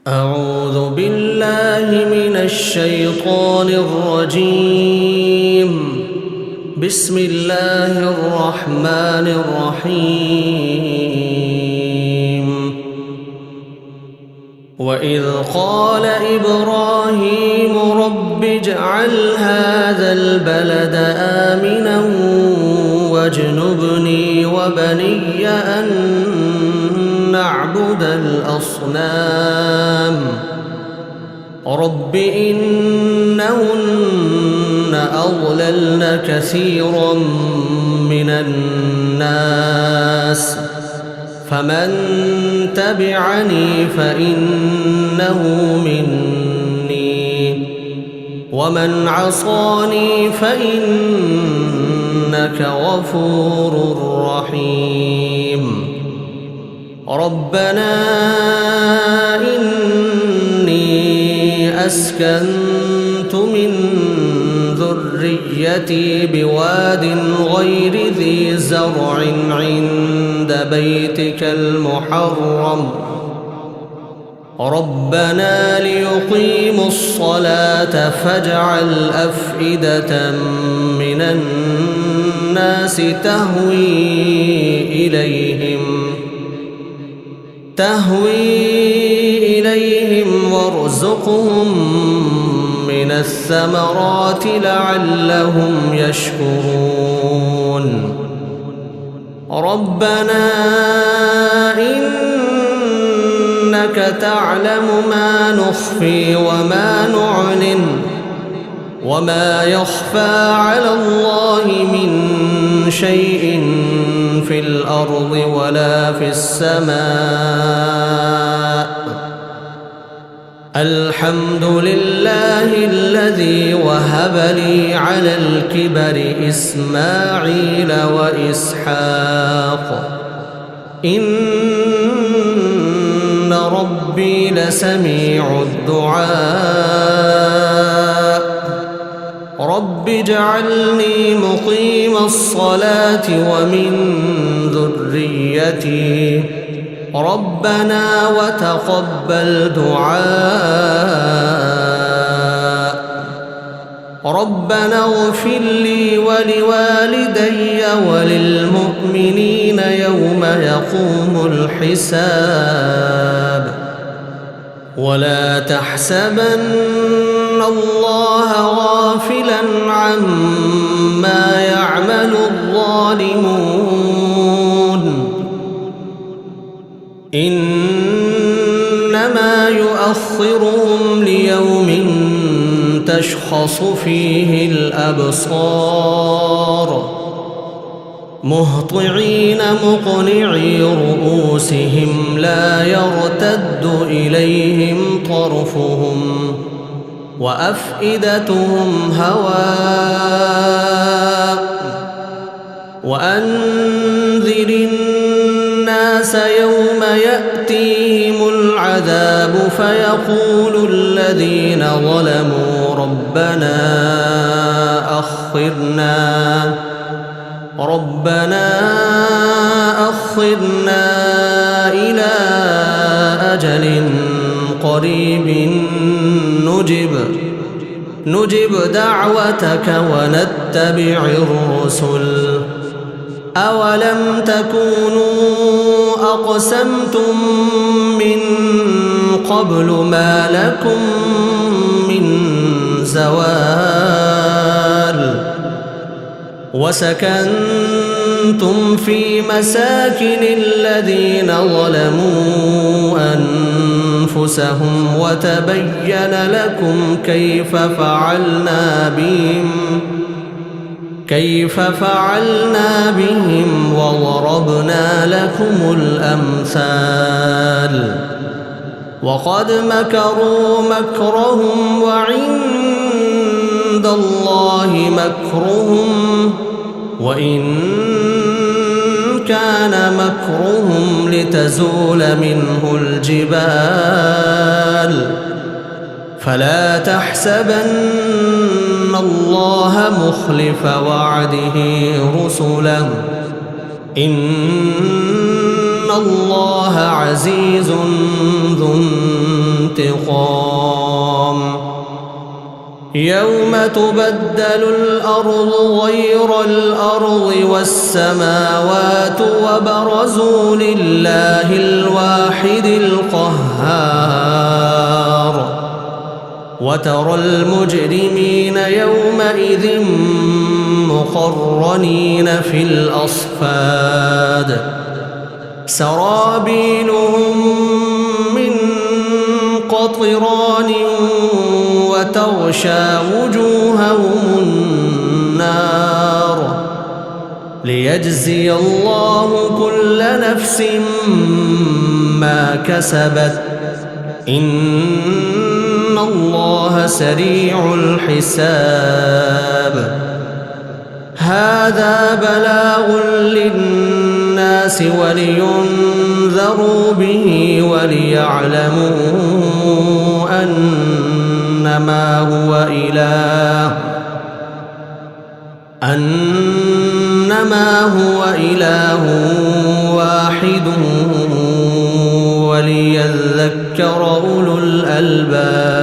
أعوذ بالله من الشيطان الرجيم. بسم الله الرحمن الرحيم. وإذ قال إبراهيم رب اجعل هذا البلد آمنا واجنبني وبني أن نعبد الأصنام رب إنهن أضللن كثيرا من الناس فمن تبعني فإنه مني ومن عصاني فإنك غفور رحيم. ربنا إني أسكنت من ذريتي بواد غير ذي زرع عند بيتك المحرم ربنا ليقيموا الصلاة فاجعل أفئدة من الناس تهوي إليهم وارزقهم من الثمرات لعلهم يشكرون. ربنا إنك تعلم ما نخفي وما نعلن وما يخفى على الله من شيء في الأرض ولا في السماء. الحمد لله الذي وهب لي على الكبر إسماعيل وإسحاق إن ربي لسميع الدعاء. رب اجعلني مقيم الصلاة ومن ذريتي ربنا وتقبل دعاء. ربنا اغفر لي ولوالدي وللمؤمنين يوم يقوم الحساب. ولا تحسبن الله غافلا عما يعمل الظالمون إنما يؤخرهم ليوم تشخص فيه الأبصار مهطعين مقنعي رؤوسهم لا يرتد إليهم طرفهم وأفئدتهم هواء. وأنذر الناس يوم يأتيهم العذاب فيقول الذين ظلموا ربنا أخرنا إلى أجل قريب نجب دعوتك ونتبع الرسل. أولم تكونوا أقسمتم من قبل ما لكم من زوال وسكنتم في مساكن الذين ظلموا أنفسهم وتبين لكم كيف فعلنا بهم وضربنا لكم الأمثال. وقد مكروا مكرهم وعند الله مكرهم وإن كان مكرهم لتزول منه الجبال. فلا تحسبن الله مخلف وعده رسله إن الله عزيز ذو يوم تبدل الأرض غير الأرض والسماوات وبرزوا لله الواحد القهار وترى المجرمين يومئذ مقرنين في الأصفاد سرابيلهم من قطران وتغشى وجوههم النار ليجزي الله كل نفس ما كسبت إن الله سريع الحساب هذا بلاغ للناس ولينذروا به وليعلموا أنما هو إله واحد وليذكر أولو الألباب